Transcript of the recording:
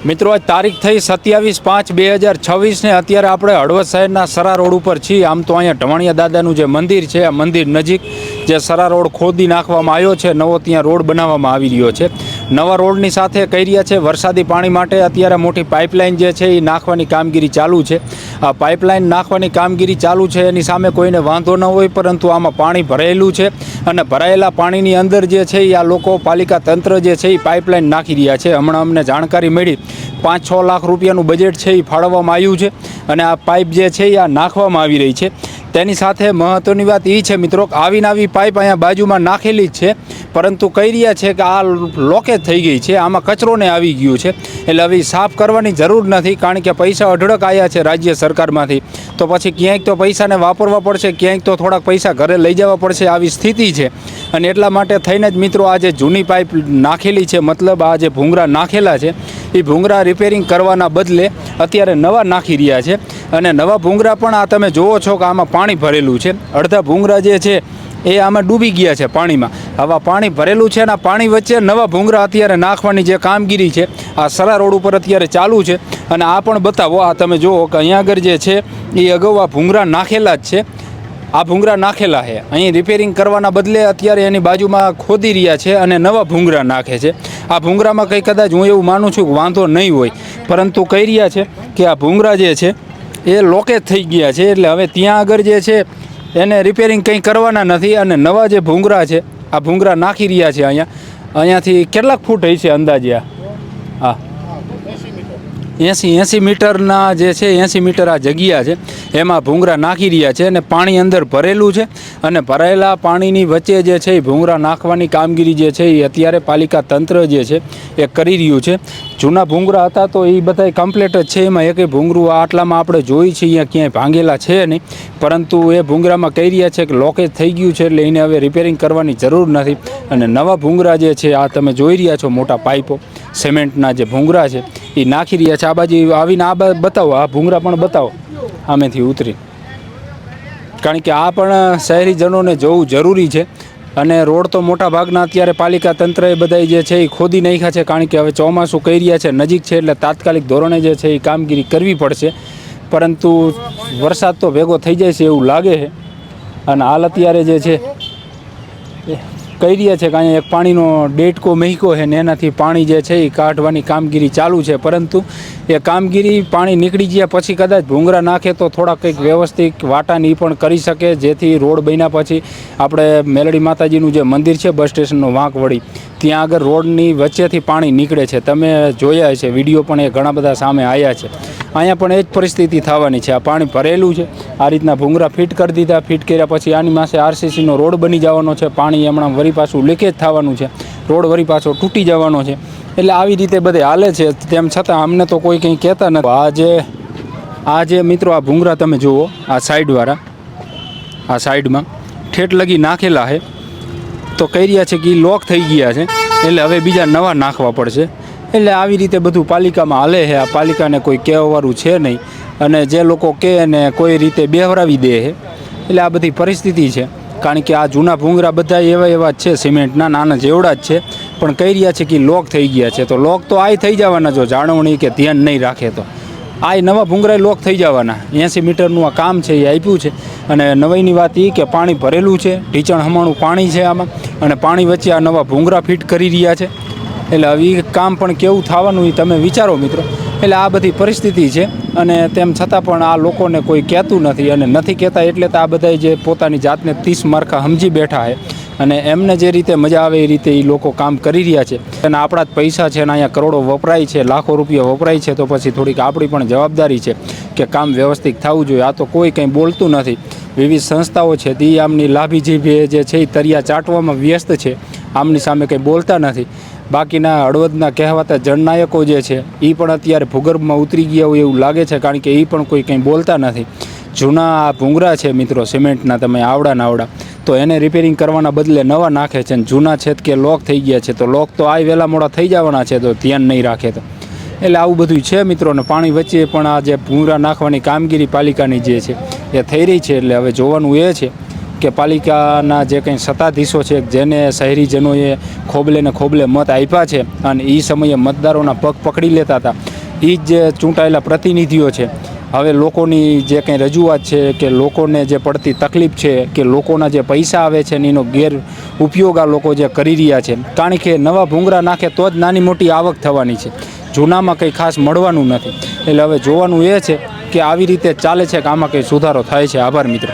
મિત્રો આજ તારીખ થઈ 27/5/2026 ને અત્યારે આપણે હળવદ શહેરના સરા રોડ ઉપર છીએ। આમ તો અહીંયા ઢવાણિયા દાદાનું જે મંદિર છે, આ મંદિર નજીક જે સરા રોડ ખોદી નાખવામાં આવ્યો છે, નવો ત્યાં રોડ બનાવવામાં આવી રહ્યો છે। નવા રોડની સાથે કહી રહ્યા છે વરસાદી પાણી માટે અત્યારે મોટી પાઇપલાઇન જે છે એ નાખવાની કામગીરી ચાલુ છે। આ પાઇપલાઇન નાખવાની કામગીરી ચાલુ છે એની સામે કોઈને વાંધો ન હોય, પરંતુ આમાં પાણી ભરાયેલું છે અને ભરાયેલા પાણીની અંદર જે છે એ આ લોકો પાલિકા તંત્ર જે છે એ પાઇપલાઇન નાખી રહ્યા છે। હમણાં અમને જાણકારી મળી 5-6 લાખ રૂપિયાનું બજેટ છે એ ફાળવવામાં આવ્યું છે અને આ પાઇપ જે છે એ આ નાખવામાં આવી રહી છે। તેની સાથે મહત્ત્વની વાત એ છે મિત્રો કે આવીને આવી પાઇપ અહીંયા બાજુમાં નાખેલી જ છે, પરંતુ કહી રહ્યા છે કે આ લોકેજ થઈ ગઈ છે, આમાં કચરોને આવી ગયું છે, એટલે હવે સાફ કરવાની જરૂર નથી, કારણ કે પૈસા અઢળક આવ્યા છે રાજ્ય સરકારમાંથી। તો પછી ક્યાંક તો પૈસાને વાપરવા પડશે, ક્યાંક તો થોડાક પૈસા ઘરે લઈ જવા પડશે, આવી સ્થિતિ છે। અને એટલા માટે થઈને જ મિત્રો આ જે જૂની પાઇપ નાખેલી છે, મતલબ આ જે ભૂંગરા નાખેલા છે એ ભૂંગરા રિપેરિંગ કરવાના બદલે અત્યારે નવા નાખી રહ્યા છે। અને નવા ભૂંગરા પણ આ તમે જુઓ છો કે આમાં પાણી ભરેલું છે, અડધા ભૂંગરા જે છે એ આમાં ડૂબી ગયા છે પાણીમાં। હવે પાણી ભરેલું છે અને પાણી વચ્ચે નવા ભૂંગરા અત્યારે નાખવાની જે કામગીરી છે આ સરા રોડ ઉપર અત્યારે ચાલુ છે। અને આ પણ બતાવો, આ તમે જુઓ કે અહીંયા આગળ જે છે એ અગાઉ આ ભૂંગરા નાખેલા જ છે, આ ભૂંગરા નાખેલા છે, અહીં રિપેરિંગ કરવાના બદલે અત્યારે એની બાજુમાં ખોદી રહ્યા છે અને નવા ભૂંગરા નાખે છે। આ ભૂંગરામાં કંઈ કદાચ હું એવું માનું છું કે વાંધો નહીં હોય, પરંતુ કહી રહ્યા છે કે આ ભૂંગરા જે છે એ લોકેજ થઈ ગયા છે, એટલે હવે ત્યાં આગળ જે છે એને રિપેરિંગ કંઈ કરવાના નથી અને નવા જે ભૂંગરા છે આ ભૂંગરા નાખી રહ્યા છે। અહીંયાથી કેટલાક ફૂટ હશે અંદાજે? હા, 80 મીટરના જે છે 80 મીટર આ જગ્યા છે, એમાં ભૂંગરા નાખી રહ્યા છે અને પાણી અંદર ભરેલું છે અને ભરાયેલા પાણીની વચ્ચે જે છે એ ભૂંગરા નાખવાની કામગીરી જે છે એ અત્યારે પાલિકા તંત્ર જે છે એ કરી રહ્યું છે। જૂના ભૂંગરા હતા તો એ બધા કમ્પ્લીટ જ છે, એમાં એકેય ભૂંગરું આટલામાં આપણે જોઈ છે અહીંયા ક્યાંય ભાંગેલા છે નહીં, પરંતુ એ ભૂંગરામાં કહી રહ્યા છે કે લોકેજ થઈ ગયું છે, એટલે એને હવે રિપેરિંગ કરવાની જરૂર નથી અને નવા ભૂંગરા જે છે આ તમે જોઈ રહ્યા છો, મોટા પાઇપો સિમેન્ટના જે ભૂંગરા છે એ નાખી રહ્યા છે। આ બાજુ આવીને આ બતાવો, આ ભૂંગરા પણ બતાવો આમેથી ઉતરી, કારણ કે આ પણ શહેરીજનોને જોવું જરૂરી છે। અને રોડ તો મોટા ભાગના અત્યારે પાલિકા તંત્રએ બધા જે છે એ ખોદી નાખ્યા છે, કારણ કે હવે ચોમાસું કહી રહ્યા છે નજીક છે, એટલે તાત્કાલિક ધોરણે જે છે એ કામગીરી કરવી પડશે, પરંતુ વરસાદ તો ભેગો થઈ જાય છે એવું લાગે છે। અને હાલ અત્યારે જે છે કહી રહ્યા છે કે અહીંયા એક પાણીનો ડેટકો મહેકો છે ને એનાથી પાણી જે છે એ કાઢવાની કામગીરી ચાલુ છે, પરંતુ એ કામગીરી પાણી નીકળી ગયા પછી કદાચ ભૂંગરા નાખે તો થોડા કંઈક વ્યવસ્થિત વાટાની પણ કરી શકે, જેથી રોડ બન્યા પછી આપણે મેલડી માતાજીનું જે મંદિર છે બસ સ્ટેશનનો વાંક વળી ત્યાં આગળ રોડની વચ્ચેથી પાણી નીકળે છે, તમે જોયા છે વિડીયો પણ એ ઘણા બધા સામે આવ્યા છે। અહીંયા પણ એ જ પરિસ્થિતિ થવાની છે, આ પાણી ભરેલું છે, આ રીતના ભૂંગરા ફિટ કરી દીધા, ફિટ કર્યા પછી આની પાસે આરસીસીનો રોડ બની જવાનો છે, પાણી હમણાં વળી પાછું લીકેજ થવાનું છે, રોડ વળી પાછો તૂટી જવાનો છે, એટલે આવી રીતે બધે હાલે છે। તેમ છતાં અમને તો કોઈ કંઈ કહેતા નથી। આ જે મિત્રો આ ભૂંગરા તમે જુઓ, આ સાઈડવાળા આ સાઈડમાં ઠેઠ લગી નાખેલા છે, તો કહી રહ્યા છે કે એ લોક થઈ ગયા છે, એટલે હવે બીજા નવા નાખવા પડશે। એટલે આવી રીતે બધું પાલિકામાં હાલે છે, આ પાલિકાને કોઈ કહેવાવાળું છે નહીં અને જે લોકો કહે ને કોઈ રીતે બેહરાવી દે છે, એટલે આ બધી પરિસ્થિતિ છે। કારણ કે આ જૂના ભૂંગરા બધા એવા જ છે, સિમેન્ટના નાના જેવડા જ છે, પણ કહી રહ્યા છે કે લોક થઈ ગયા છે, તો લોક તો આય થઈ જવાના જો જાળવણી કે ધ્યાન નહીં રાખે તો આ નવા ભૂંગરા લોક થઈ જવાના। 80 મીટરનું આ કામ છે એ આપ્યું છે અને નવાઈની વાત એ કે પાણી ભરેલું છે, ઢીચણ હમાણું પાણી છે આમાં, અને પાણી વચ્ચે આ નવા ભૂંગરા ફિટ કરી રહ્યા છે, એટલે હવે કામ પણ કેવું થવાનું એ તમે વિચારો મિત્રો। એટલે આ બધી પરિસ્થિતિ છે અને તેમ છતાં પણ આ લોકોને કોઈ કહેતું નથી અને નથી કહેતા, એટલે તો આ બધા જે પોતાની જાતને 30 માર્કા સમજી બેઠા છે અને એમને જે રીતે મજા આવે એ રીતે એ લોકો કામ કરી રહ્યા છે। અને આપણા જ પૈસા છે અને અહીંયા કરોડો વપરાય છે, લાખો રૂપિયા વપરાય છે, તો પછી થોડીક આપણી પણ જવાબદારી છે કે કામ વ્યવસ્થિત થવું જોઈએ। આ તો કોઈ કંઈ બોલતું નથી, વિવિધ સંસ્થાઓ છે તે આમની લાભીજીભી જે છે એ તરિયા ચાટવામાં વ્યસ્ત છે, આમની સામે કંઈ બોલતા નથી। બાકીના હળવદના કહેવાતા જનનાયકો જે છે એ પણ અત્યારે ભૂગર્ભમાં ઉતરી ગયા હોય એવું લાગે છે, કારણ કે એ પણ કોઈ કંઈ બોલતા નથી। જૂના આ ભૂંગરા છે મિત્રો સિમેન્ટના, તમે આવડા તો એને રિપેરિંગ કરવાના બદલે નવા નાખે છે, અને જૂના છે કે લોક થઈ ગયા છે, તો લોક તો આ વહેલા મોડા થઈ જવાના છે, તો ધ્યાન નહીં રાખે તો। એટલે આવું બધું છે મિત્રો। અને પાણી વચ્ચે પણ આ જે ભૂંગરા નાખવાની કામગીરી પાલિકાની જે છે એ થઈ રહી છે, એટલે હવે જોવાનું એ છે કે પાલિકાના જે કંઈ સત્તાધીશો છે, જેને શહેરીજનોએ ખોબલે ને ખોબલે મત આપ્યા છે અને એ સમયે મતદારોના પગ પકડી લેતા હતા, એ જ જે ચૂંટાયેલા પ્રતિનિધિઓ છે હવે લોકોની જે કંઈ રજૂઆત છે કે લોકોને જે પડતી તકલીફ છે કે લોકોના જે પૈસા આવે છે ને એનો ઉપયોગ આ લોકો જે કરી રહ્યા છે, કારણ કે નવા ભૂંગળા નાખે તો જ નાની મોટી આવક થવાની છે, જૂનામાં કંઈ ખાસ મળવાનું નથી. એટલે હવે જોવાનું એ છે કે આવી રીતે ચાલે છે કે આમાં કંઈ સુધારો થાય છે. આભાર મિત્રો.